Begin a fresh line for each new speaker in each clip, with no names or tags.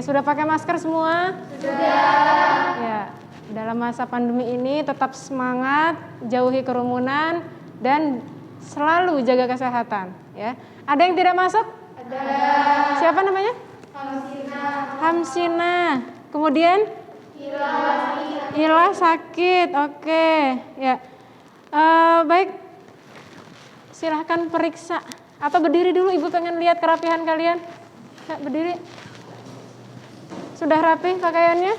sudah pakai masker semua? Sudah. Ya, dalam masa pandemi ini tetap semangat, jauhi kerumunan dan selalu jaga kesehatan. Ya, ada yang tidak masuk? Ada. Siapa namanya? Hamsina. Kemudian? Ila sakit. Oke. Ya. Baik. Silahkan periksa. Atau berdiri dulu, Ibu pengen lihat kerapihan kalian. Ya, berdiri. Sudah rapi pakaiannya?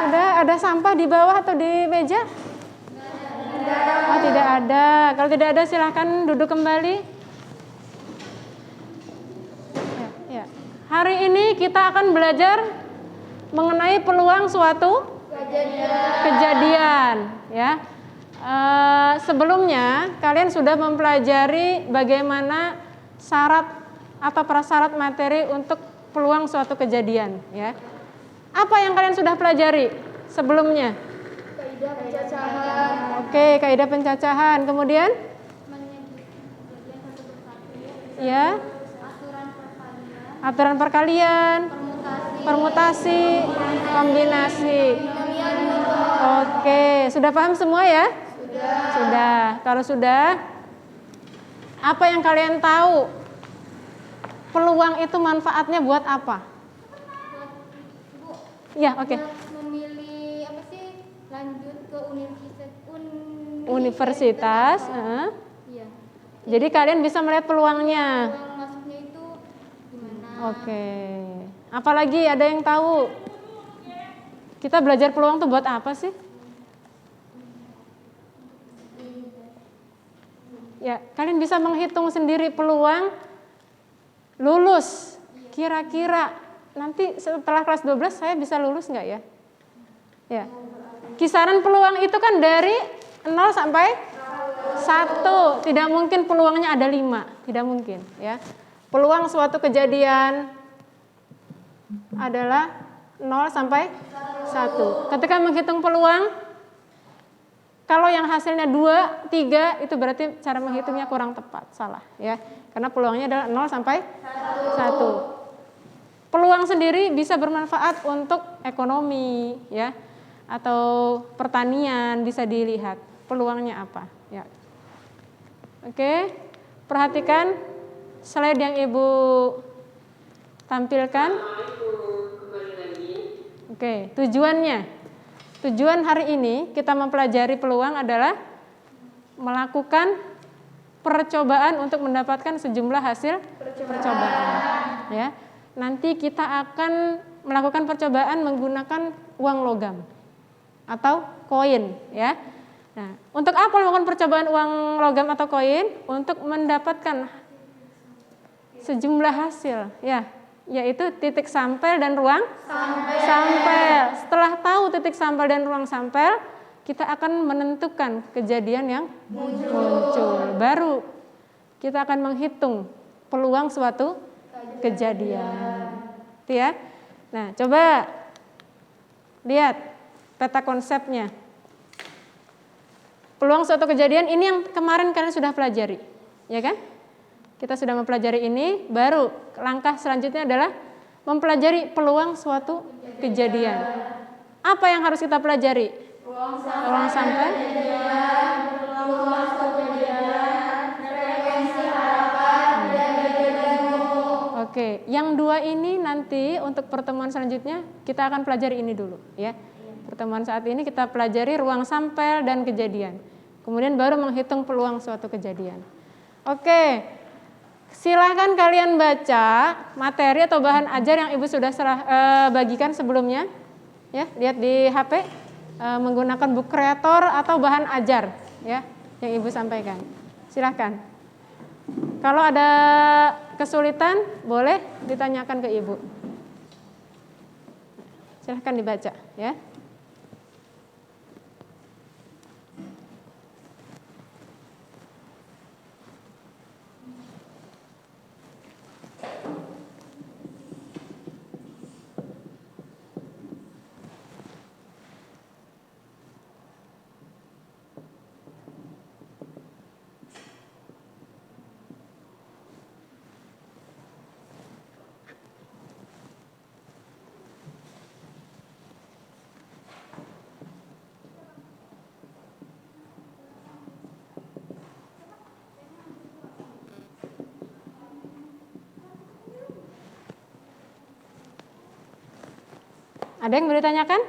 Sudah. Ada sampah di bawah atau di meja? Oh, tidak ada. Kalau tidak ada silahkan duduk kembali. Ya. Hari ini kita akan belajar mengenai peluang suatu kejadian. Ya. Sebelumnya kalian sudah mempelajari bagaimana syarat atau prasyarat materi untuk peluang suatu kejadian. Ya. Apa yang kalian sudah pelajari sebelumnya? Kaidah pencacahan. Oke, kaidah pencacahan. Kemudian? Ya. Aturan perkalian, permutasi, kombinasi. Oke, sudah paham semua ya? Sudah. Kalau sudah, apa yang kalian tahu? Peluang itu manfaatnya buat apa? Ya, oke.
Memilih apa sih? Lanjut ke
universitas.
Iya.
Jadi kalian bisa melihat peluangnya.
Peluang masuknya itu gimana?
Oke. Apalagi ada yang tahu? Kita belajar peluang itu buat apa sih? Ya, kalian bisa menghitung sendiri peluang lulus. Kira-kira nanti setelah kelas 12 saya bisa lulus nggak ya? Ya. Kisaran peluang itu kan dari 0 sampai 1. Tidak mungkin peluangnya ada 5. Tidak mungkin. Ya. Peluang suatu kejadian adalah 0 sampai 1. Ketika menghitung peluang, kalau yang hasilnya 2, 3, itu berarti cara menghitungnya kurang tepat, salah ya. Karena peluangnya adalah 0 sampai 1. Peluang sendiri bisa bermanfaat untuk ekonomi ya, atau pertanian, bisa dilihat peluangnya apa ya. Oke, perhatikan slide yang Ibu tampilkan. Oke, Tujuan hari ini kita mempelajari peluang adalah melakukan percobaan untuk mendapatkan sejumlah hasil percobaan. Ya, nanti kita akan melakukan percobaan menggunakan uang logam atau koin. Ya, nah, untuk apa melakukan percobaan uang logam atau koin? Untuk mendapatkan sejumlah hasil. Ya. Yaitu titik sampel dan ruang sampel. Setelah tahu titik sampel dan ruang sampel, kita akan menentukan kejadian yang muncul. Baru kita akan menghitung peluang suatu kejadian. Itu ya. Nah, coba lihat peta konsepnya. Peluang suatu kejadian ini yang kemarin kalian sudah pelajari, ya kan? Kita sudah mempelajari ini, baru langkah selanjutnya adalah mempelajari peluang suatu kejadian. Apa yang harus kita pelajari? Ruang sampel, frekuensi harapan, dan Oke, yang 2 ini nanti untuk pertemuan selanjutnya kita akan pelajari ini dulu ya. Pertemuan saat ini kita pelajari ruang sampel dan kejadian. Kemudian baru menghitung peluang suatu kejadian. Oke. Silahkan kalian baca materi atau bahan ajar yang Ibu sudah bagikan sebelumnya. Ya, lihat di HP menggunakan book creator atau bahan ajar ya yang Ibu sampaikan. Silahkan. Kalau ada kesulitan boleh ditanyakan ke Ibu. Silahkan dibaca ya. Ada yang mau ditanyakan?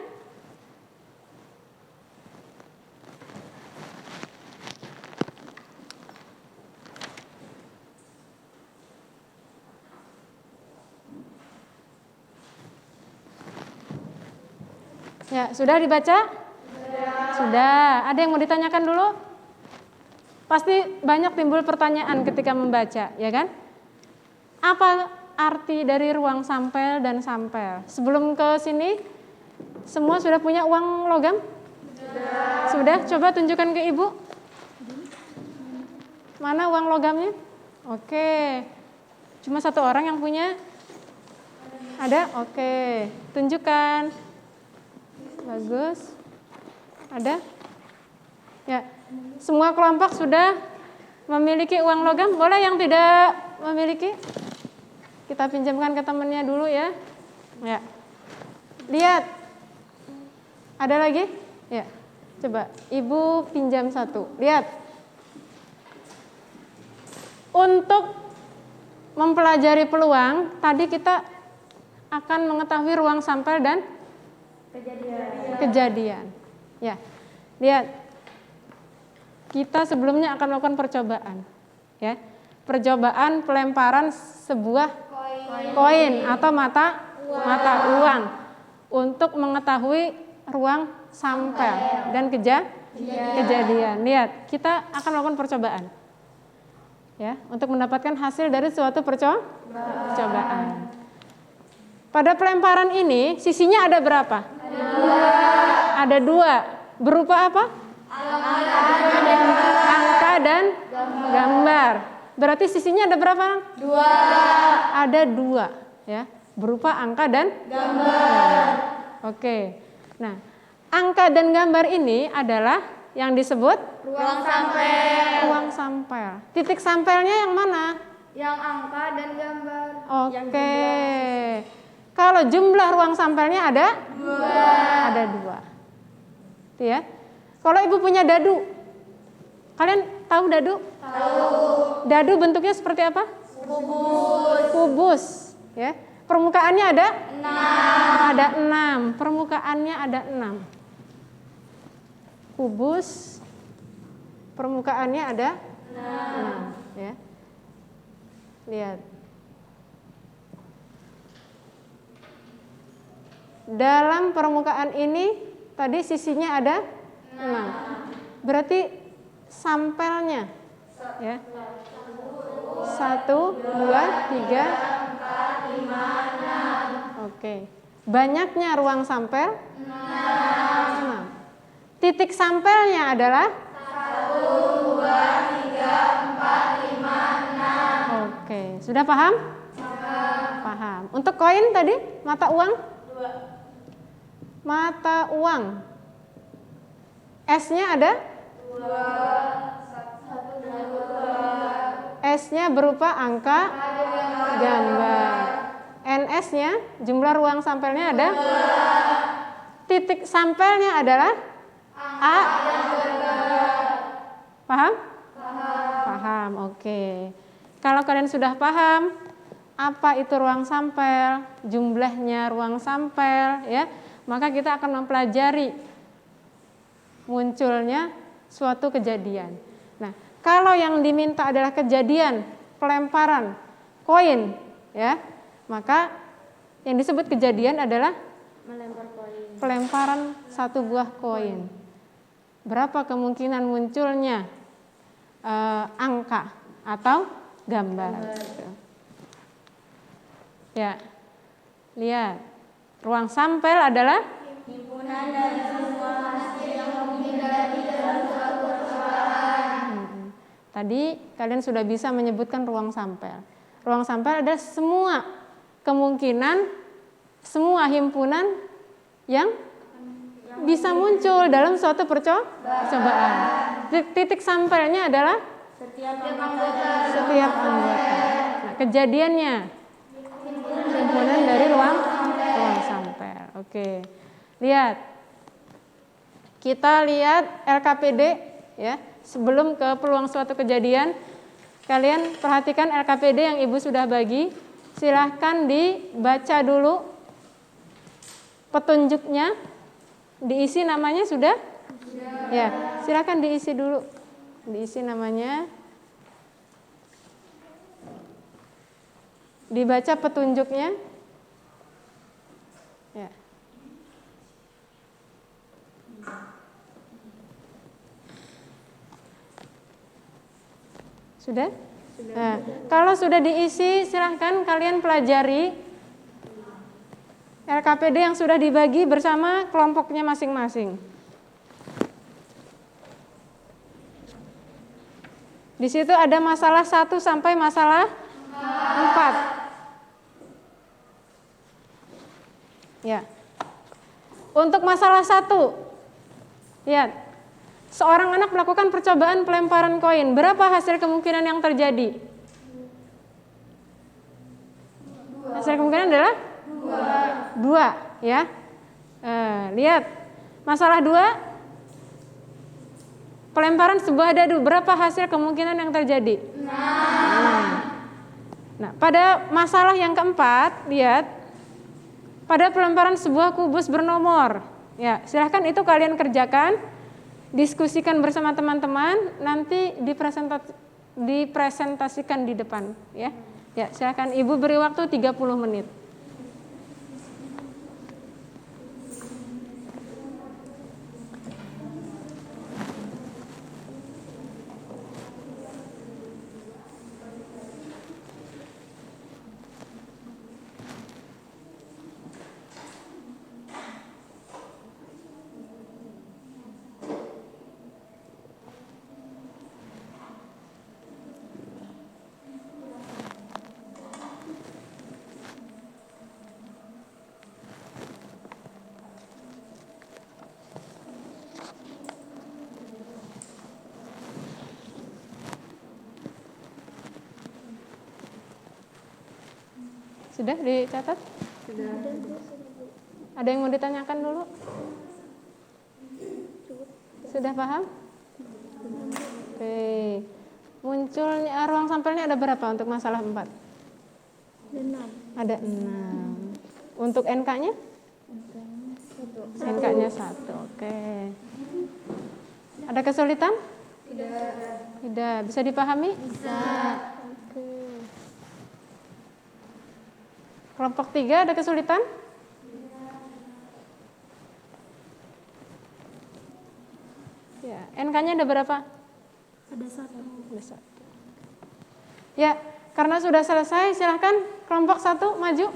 Ya, sudah dibaca? Sudah. Ada yang mau ditanyakan dulu? Pasti banyak timbul pertanyaan ketika membaca, ya kan? Apa arti dari ruang sampel dan sampel? Sebelum ke sini, semua sudah punya uang logam? Sudah? Coba tunjukkan ke Ibu. Mana uang logamnya? Oke. Cuma satu orang yang punya? Ada? Oke. Tunjukkan. Bagus. Ada? Ya. Semua kelompok sudah memiliki uang logam. Boleh yang tidak memiliki? Kita pinjamkan ke temannya dulu ya. Ya. Lihat. Ada lagi? Ya. Coba Ibu pinjam satu. Lihat. Untuk mempelajari peluang, tadi kita akan mengetahui ruang sampel dan kejadian. Ya. Lihat. Kita sebelumnya akan melakukan percobaan. Ya. Percobaan pelemparan sebuah koin atau mata uang untuk mengetahui ruang sampel dan kejadian. Lihat, kita akan melakukan percobaan. Ya, untuk mendapatkan hasil dari suatu percobaan. Pada pelemparan ini sisinya ada berapa? Ada 2. Berupa apa? Angka dan gambar. Berarti sisinya ada berapa? 2. Ada 2, ya. Berupa angka dan gambar. Oke. Nah, angka dan gambar ini adalah yang disebut
Ruang sampel.
ruang sampel. Titik sampelnya yang mana?
Yang angka dan gambar.
Oke. Kalau jumlah ruang sampelnya ada? 2. Ada 2. Itu ya. Kalau Ibu punya dadu, kalian tahu dadu? Tahu. Dadu bentuknya seperti apa? Kubus. Ya. Permukaannya ada? 6. Ada 6. Permukaannya ada 6. Kubus. Permukaannya ada 6. Ya. Lihat. Dalam permukaan ini tadi sisinya ada 6. Berarti sampelnya ya. 1, 2, 3, 4, 5, 6. Oke. Banyaknya ruang sampel 6. Titik sampelnya adalah 1, 2, 3, 4, 5, 6. Oke, sudah paham? Paham. Untuk koin tadi, mata uang? 2. Mata uang. S-nya ada? 2. S-nya berupa angka gambar. NS-nya, jumlah ruang sampelnya ada? 2. Titik sampelnya adalah? A. Paham? Paham, oke. Kalau kalian sudah paham apa itu ruang sampel, jumlahnya ruang sampel, ya, maka kita akan mempelajari munculnya suatu kejadian. Nah, kalau yang diminta adalah kejadian pelemparan koin, ya, maka yang disebut kejadian adalah pelemparan satu buah koin. Berapa kemungkinan munculnya angka atau gambar. Gitu. Ya, lihat, ruang sampel adalah himpunan dari semua hasil yang mungkin terjadi dalam suatu percobaan. Tadi kalian sudah bisa menyebutkan ruang sampel. Ruang sampel adalah semua kemungkinan, semua himpunan yang bisa muncul dalam suatu percobaan. Titik sampelnya adalah setiap anggota. Nah, kejadiannya himpunan dari ruang sampel. Oke. Lihat. Kita lihat LKPD ya. Sebelum ke peluang suatu kejadian, kalian perhatikan LKPD yang Ibu sudah bagi. Silahkan dibaca dulu petunjuknya diisi namanya sudah? Ya, silakan diisi dulu. Diisi namanya. Dibaca petunjuknya. Ya. Sudah? Nah, kalau sudah diisi, silahkan kalian pelajari LKPD yang sudah dibagi bersama kelompoknya masing-masing. Di situ ada masalah 1 sampai masalah 4. Ya. Untuk masalah 1, lihat. Seorang anak melakukan percobaan pelemparan koin. Berapa hasil kemungkinan yang terjadi? Hasil kemungkinan adalah 2, ya. Lihat. Masalah 2. Pelemparan sebuah dadu. Berapa hasil kemungkinan yang terjadi? 6. Nah, pada masalah yang keempat, lihat. Pada pelemparan sebuah kubus bernomor. Ya, silahkan itu kalian kerjakan. Diskusikan bersama teman-teman, nanti dipresentasikan di depan, ya. Ya, silakan Ibu beri waktu 30 menit. Sudah dicatat? Sudah. Ada yang mau ditanyakan dulu? Sudah paham? Oke. Munculnya ruang sampelnya ada berapa untuk masalah 4?
6.
Ada 6. Untuk NK-nya? NK-nya 1. Oke. Ada kesulitan? Tidak. Bisa dipahami? Bisa. Oke. Kelompok 3 ada kesulitan? Ya, NK-nya ada berapa?
Ada 1.
Ada 1. Ya, karena sudah selesai, silahkan kelompok 1 maju.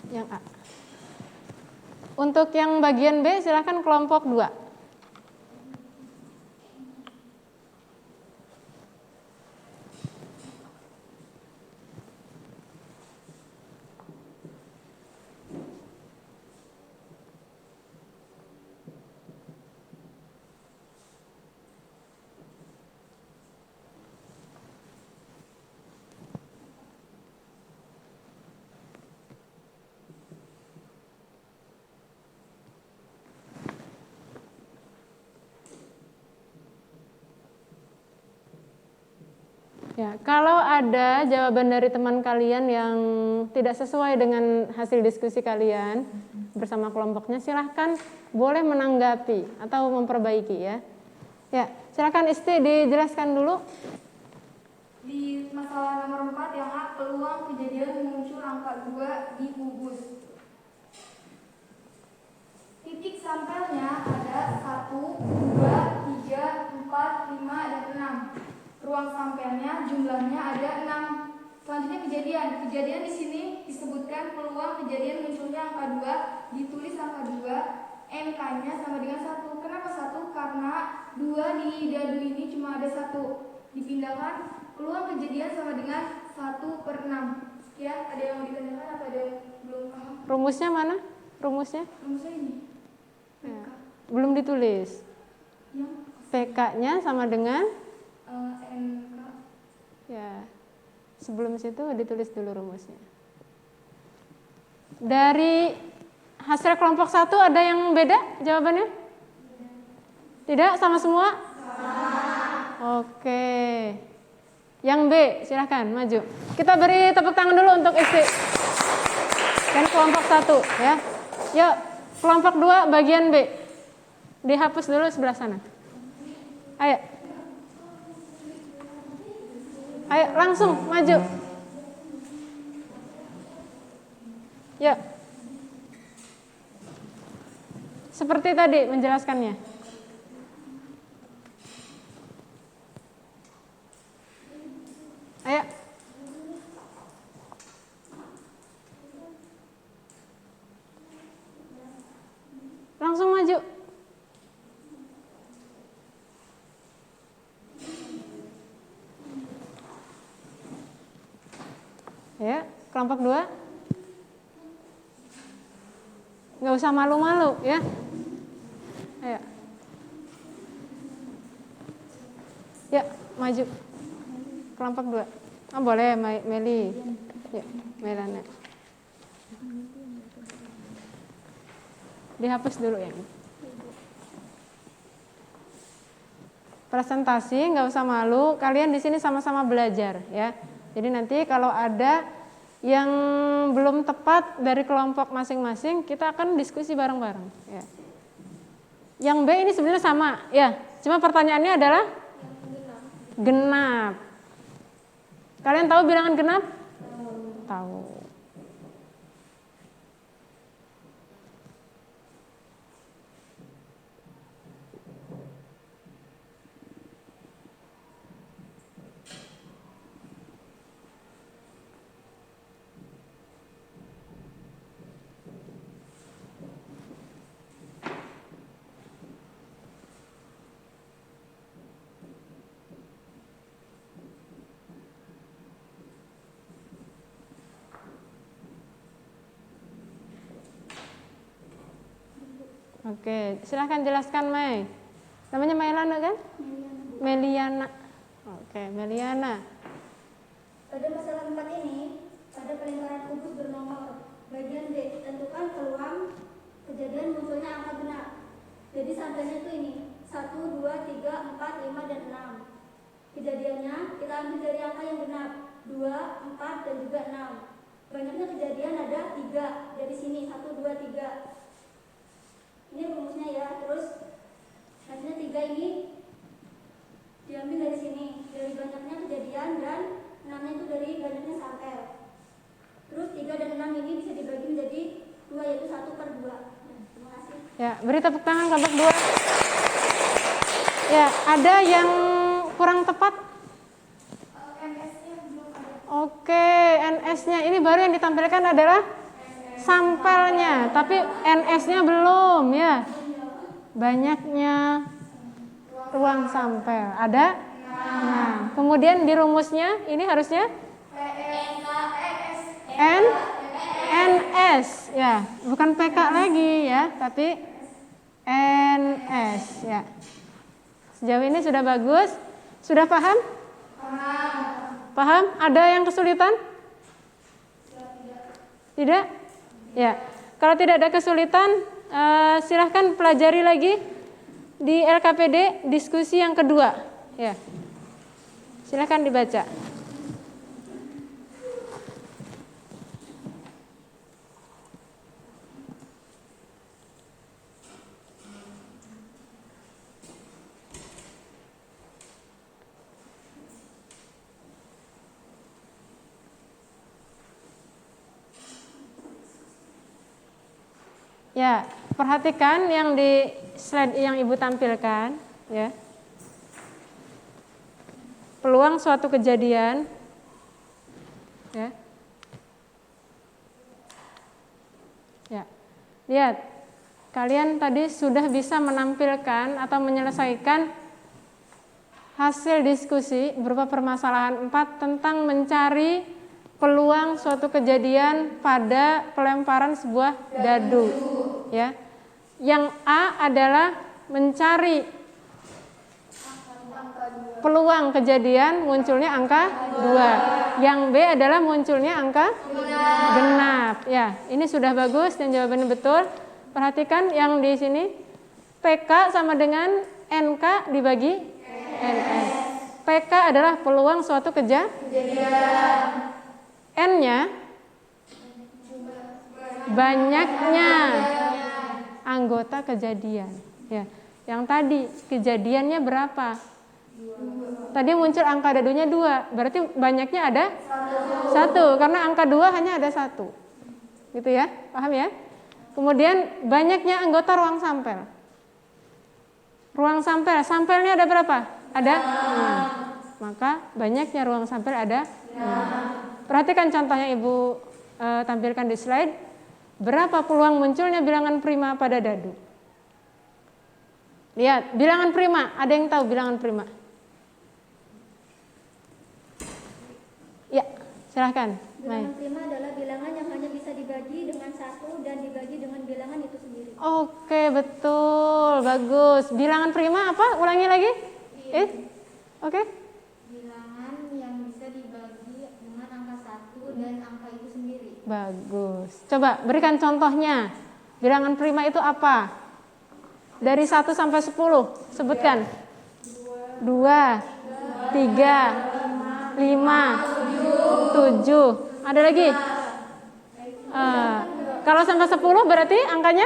Yang A. Untuk yang bagian B, silahkan kelompok 2. Ya, kalau ada jawaban dari teman kalian yang tidak sesuai dengan hasil diskusi kalian bersama kelompoknya, silahkan boleh menanggapi atau memperbaiki, ya. Ya, silahkan Isti dijelaskan dulu.
Di masalah nomor 4 yang A, peluang kejadian muncul angka 2 di kubus. Titik sampelnya ada 1, 2, 3, 4, 5, dan 6. Ruang sampelnya jumlahnya ada 6. Selanjutnya kejadian di sini disebutkan peluang kejadian munculnya angka 2, ditulis angka 2, NK-nya sama dengan 1. Kenapa 1? Karena 2 di dadu ini cuma ada 1. Dipindahkan, peluang kejadian sama dengan 1/6. Sekian, ada yang mau ditanyakan atau ada yang belum paham?
Rumusnya mana? Rumusnya?
Rumusnya ini.
Ya, belum ditulis.
Yang
PK-nya sama dengan?
NK.
Ya, sebelum situ ditulis dulu rumusnya. Dari hasil kelompok 1 ada yang beda jawabannya? Tidak, sama semua? Oke. Yang B, silahkan maju. Kita beri tepuk tangan dulu untuk istri. Kan kelompok 1 ya. Yuk, kelompok 2 bagian B. Dihapus dulu sebelah sana. Ayo. Ayo langsung maju. Yuk. Seperti tadi menjelaskannya. Ayo. Langsung maju. Ya, kelompok 2. Nggak usah malu-malu ya. Ayo. Ya, maju. Kelompok 2. Oh, boleh Meli. Ya, Melana. Dihapus dulu ya. Presentasi nggak usah malu. Kalian di sini sama-sama belajar ya. Jadi nanti kalau ada yang belum tepat dari kelompok masing-masing, kita akan diskusi bareng-bareng. Ya. Yang B ini sebenarnya sama, ya. Cuma pertanyaannya adalah genap. Kalian tahu bilangan genap? Tahu. Oke, silahkan jelaskan Mei. Namanya Melana kan? Meliana. Oke, Meliana.
Pada masalah 4 ini, pada pelingkaran kubus bernomor bagian D, tentukan peluang kejadian munculnya angka genap. Jadi sampelnya itu ini 1, 2, 3, 4, 5, dan 6. Kejadiannya kita ambil dari angka yang genap 2, 4, dan juga 6. Banyaknya kejadian ada 3 dari sini 1, 2, 3. Ini rumusnya ya. Terus hasilnya 3 ini diambil dari sini, dari banyaknya kejadian, dan 6-nya itu dari banyaknya sampel. Terus 3 dan 6 ini bisa dibagi menjadi 2, yaitu 1/2. Terima kasih.
Ya, beri tepuk tangan kelompok 2. Ya, ada yang kurang tepat?
NS-nya belum ada.
Oke, NS-nya ini baru yang ditampilkan adalah sampelnya, tapi NS-nya belum ya. Banyaknya ruang sampel ada. Nah, kemudian di rumusnya ini harusnya NS ya, bukan PK lagi ya, tapi NS ya. Sejauh ini sudah bagus, sudah paham? Paham? Ada yang kesulitan? Tidak? Ya, kalau tidak ada kesulitan, silahkan pelajari lagi di LKPD diskusi yang kedua. Ya, silahkan dibaca. Ya, perhatikan yang di slide yang Ibu tampilkan, ya. Peluang suatu kejadian, ya. Ya. Lihat, kalian tadi sudah bisa menampilkan atau menyelesaikan hasil diskusi berupa permasalahan 4 tentang mencari peluang suatu kejadian pada pelemparan sebuah dadu, ya. Yang A adalah mencari peluang kejadian munculnya angka 2. Yang B adalah munculnya angka genap. Ya, ini sudah bagus dan jawabannya betul. Perhatikan yang di sini PK sama dengan NK dibagi NS. PK adalah peluang suatu kejadian. N-nya banyaknya anggota kejadian. Ya, yang tadi kejadiannya berapa? Tadi muncul angka dadunya 2, berarti banyaknya ada 1, karena angka 2 hanya ada 1. Gitu ya, paham ya? Kemudian banyaknya anggota ruang sampel. Ruang sampel, sampelnya ada berapa? Ada 6. Maka banyaknya ruang sampel ada 6. Perhatikan contohnya Ibu tampilkan di slide. Berapa peluang munculnya bilangan prima pada dadu? Lihat, bilangan prima. Ada yang tahu bilangan prima? Ya, silahkan.
Bilangan prima adalah bilangan yang hanya bisa dibagi dengan 1 dan dibagi dengan bilangan itu sendiri.
Oke, betul. Bagus. Bilangan prima apa? Ulangi lagi. Oke.
Bilangan yang bisa dibagi dengan angka 1 dan angka itu sendiri.
Bagus. Coba berikan contohnya. Bilangan prima itu apa? Dari 1 sampai 10. Sebutkan. 2, 3, 5, 7. Ada lagi? Kalau sampai 10 berarti angkanya?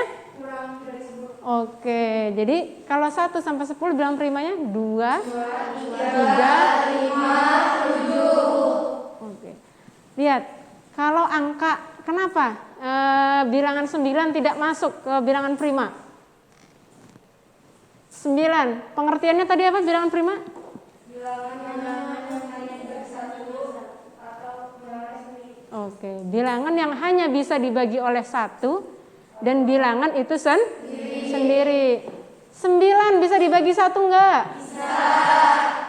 Oke, jadi kalau 1 sampai 10 bilangan primanya 2, 3, 5, 7. Oke. Lihat, kalau angka, kenapa bilangan 9 tidak masuk ke bilangan prima? 9, pengertiannya tadi apa bilangan prima? Oke, bilangan yang hanya bisa dibagi oleh 1 dan bilangan itu sendiri. 9 bisa dibagi 1 enggak? Bisa.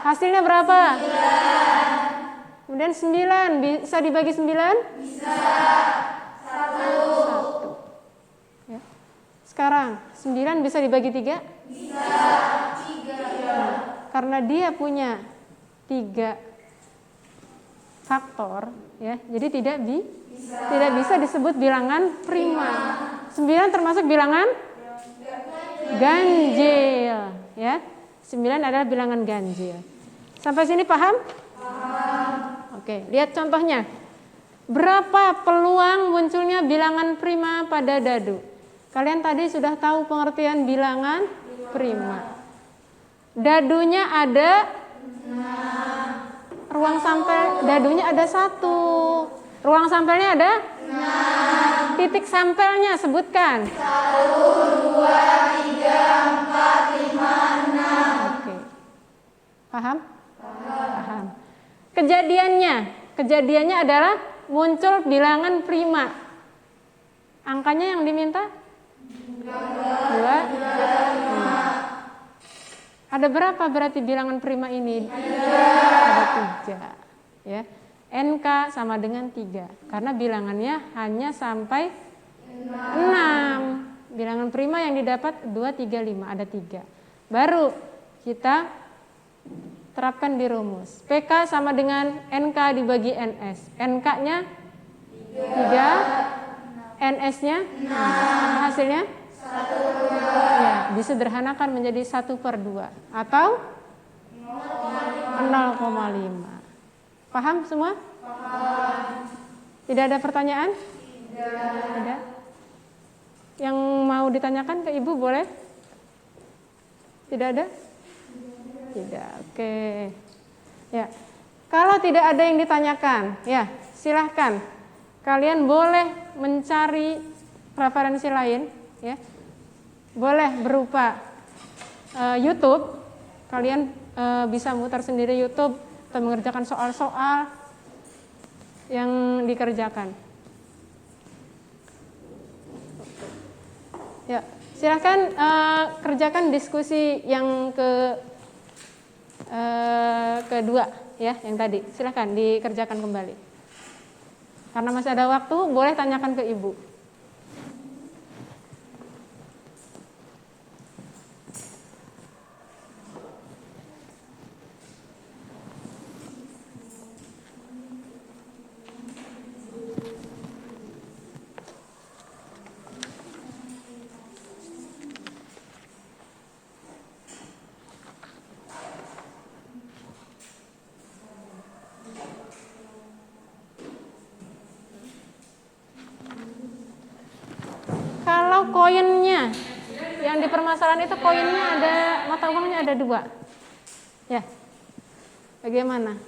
Hasilnya berapa? 9. Kemudian 9 bisa dibagi 9? Bisa. 1. Ya. Sekarang 9 bisa dibagi 3? Bisa. 3. Karena dia punya 3 faktor, ya, jadi tidak bisa disebut bilangan prima. 9 termasuk bilangan ganjil, ya. 9 adalah bilangan ganjil. Sampai sini paham? Paham. Oke, lihat contohnya. Berapa peluang munculnya bilangan prima pada dadu? Kalian tadi sudah tahu pengertian bilangan prima. Dadunya ada 6. Ruang sampel dadunya ada 1. Ruang sampelnya ada 6. Titik sampelnya sebutkan. 1, 2, 3, 4, 5, 6. Oke. Paham? Paham. Kejadiannya adalah muncul bilangan prima. Angkanya yang diminta? 2, 5. Ada berapa berarti bilangan prima ini? Ada 3. Ya. NK sama dengan 3. Karena bilangannya hanya sampai 6. Bilangan prima yang didapat 2, 3, 5. Ada 3. Baru kita terapkan di rumus. PK sama dengan NK dibagi NS. NK-nya 3. NS-nya 6. Hasilnya? 1/2. Ya, disederhanakan menjadi 1/2 atau 0,5. Paham semua? Paham. Tidak ada pertanyaan? Tidak. Ada? Yang mau ditanyakan ke Ibu boleh? Tidak ada? Tidak. Oke. Ya. Kalau tidak ada yang ditanyakan, ya, silahkan. Kalian boleh mencari referensi lain, ya. Boleh berupa YouTube. Kalian bisa mutar sendiri YouTube atau mengerjakan soal-soal yang dikerjakan. Ya, silakan kerjakan diskusi yang kedua, ya, yang tadi. Silakan dikerjakan kembali. Karena masih ada waktu, boleh tanyakan ke Ibu. Kalau koinnya, yang di permasalahan itu koinnya ada, mata uangnya ada 2. Ya, bagaimana?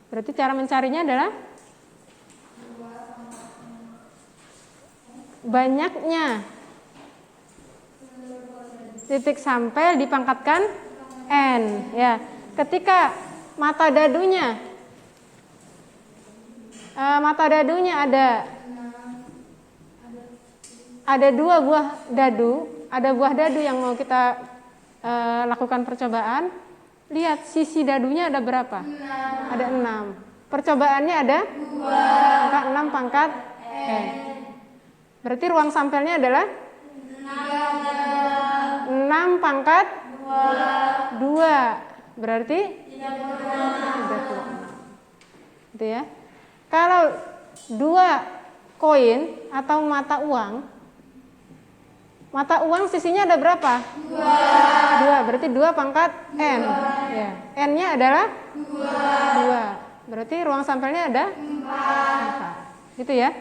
Berarti cara mencarinya adalah banyaknya titik sampel dipangkatkan N. Ya, ketika mata dadunya ada 2 buah dadu, ada buah dadu yang mau kita lakukan percobaan. Lihat sisi dadunya ada berapa? Ada 6. Percobaannya ada 2. Angka 6 pangkat N. Berarti ruang sampelnya adalah 6 pangkat 2. Berarti 36. Gitu ya. Kalau 2 koin atau mata uang sisinya ada berapa? 2. Berarti 2 pangkat N. Ya. N-nya adalah 2. Berarti ruang sampelnya ada 4. Gitu ya.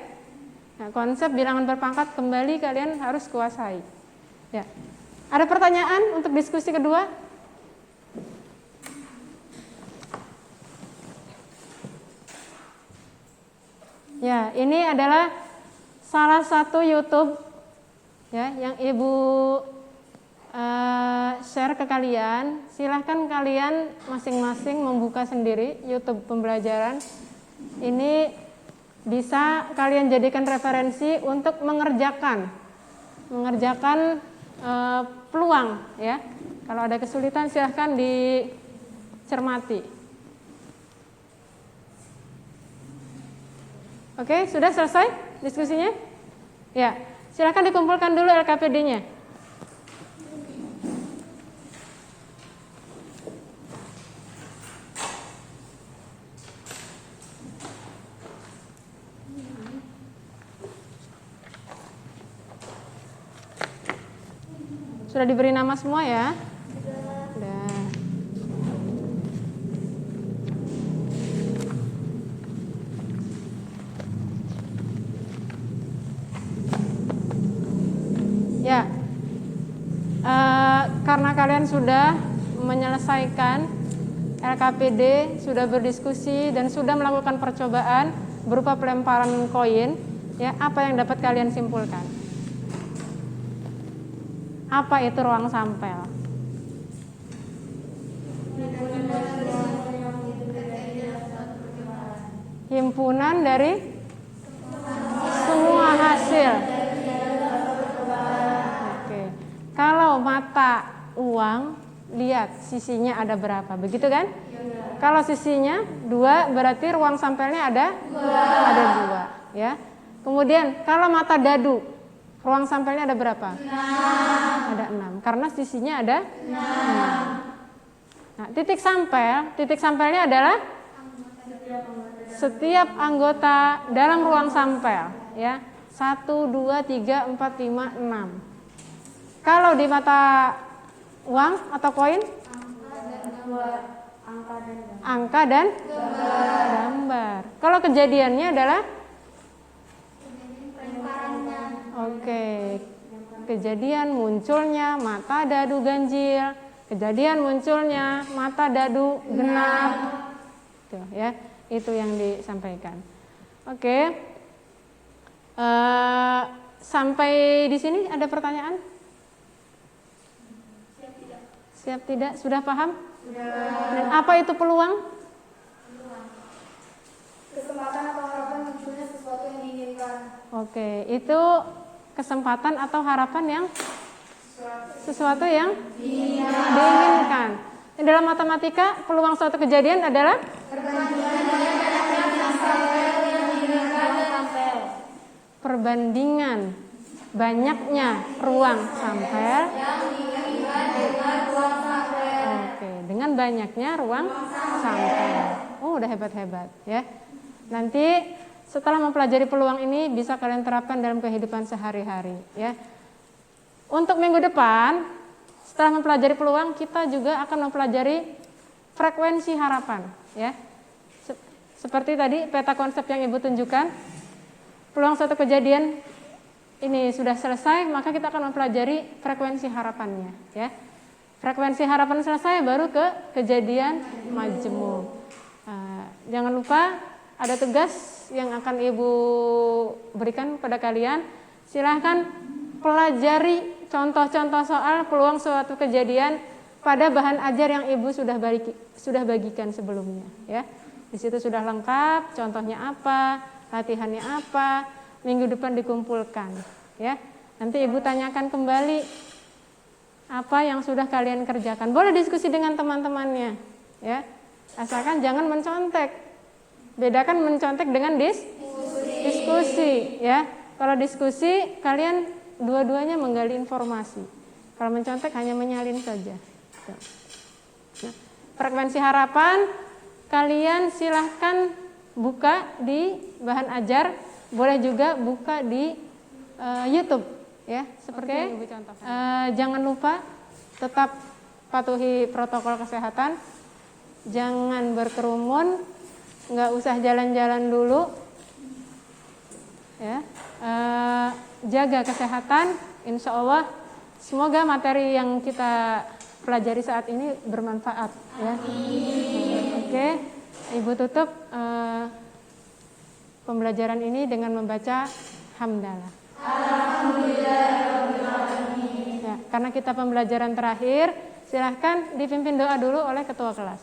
Nah, konsep bilangan berpangkat kembali kalian harus kuasai. Ya. Ada pertanyaan untuk diskusi kedua? Ya, ini adalah salah satu YouTube ya yang Ibu share ke kalian. Silahkan kalian masing-masing membuka sendiri YouTube pembelajaran. Ini bisa kalian jadikan referensi untuk mengerjakan peluang ya. Kalau ada kesulitan silahkan dicermati. Oke, sudah selesai diskusinya? Ya, silahkan dikumpulkan dulu LKPD-nya. Sudah diberi nama semua ya? Sudah. Ya, karena kalian sudah menyelesaikan LKPD, sudah berdiskusi dan sudah melakukan percobaan berupa pelemparan koin, ya, apa yang dapat kalian simpulkan? Apa itu ruang sampel? Himpunan dari semua hasil. Oke. Kalau mata uang, lihat sisinya ada berapa, begitu kan? Kalau sisinya 2, berarti ruang sampelnya ada 2, ya. Kemudian kalau mata dadu, ruang sampelnya ada berapa? 6. Ada 6, karena sisinya ada 6. Nah, titik sampelnya adalah setiap anggota dalam ruang sampel, ya. 1, 2, 3, 4, 5, 6. Kalau di mata uang atau koin? Angka dan gambar. Kalau kejadiannya adalah? Oke, kejadian munculnya mata dadu ganjil, kejadian munculnya mata dadu genap, tuh, ya, itu yang disampaikan. Oke, sampai di sini ada pertanyaan? Siap tidak? Sudah paham? Sudah. Dan apa itu peluang?
Kesempatan atau harapan munculnya sesuatu yang diinginkan.
Oke, itu kesempatan atau harapan yang sesuatu yang diinginkan. Dalam matematika, peluang suatu kejadian adalah perbandingan banyaknya ruang sampel dengan banyaknya ruang sampel. Oh, udah hebat-hebat ya. Nanti setelah mempelajari peluang ini bisa kalian terapkan dalam kehidupan sehari-hari ya. Untuk minggu depan setelah mempelajari peluang kita juga akan mempelajari frekuensi harapan ya. Seperti tadi peta konsep yang Ibu tunjukkan, peluang suatu kejadian ini sudah selesai, maka kita akan mempelajari frekuensi harapannya, ya. Frekuensi harapan selesai, baru ke kejadian majmu. Jangan lupa ada tugas yang akan Ibu berikan kepada kalian. Silahkan pelajari contoh-contoh soal peluang suatu kejadian pada bahan ajar yang Ibu sudah bagikan sebelumnya, ya. Di situ sudah lengkap, contohnya apa, latihannya apa, minggu depan dikumpulkan, ya. Nanti Ibu tanyakan kembali apa yang sudah kalian kerjakan. Boleh diskusi dengan teman-temannya, ya. Asalkan jangan mencontek. Bedakan mencontek dengan diskusi, ya. Kalau diskusi kalian dua-duanya menggali informasi. Kalau mencontek hanya menyalin saja. Nah, frekuensi harapan kalian silahkan buka di bahan ajar, boleh juga buka di YouTube, ya, seperti yang Ibu contohkan. Jangan lupa tetap patuhi protokol kesehatan, jangan berkerumun, nggak usah jalan-jalan dulu, ya. Jaga kesehatan, insya Allah semoga materi yang kita pelajari saat ini bermanfaat, ya. Oke, Ibu tutup pembelajaran ini dengan membaca hamdalah. Ya, karena kita pembelajaran terakhir, silahkan dipimpin doa dulu oleh ketua kelas.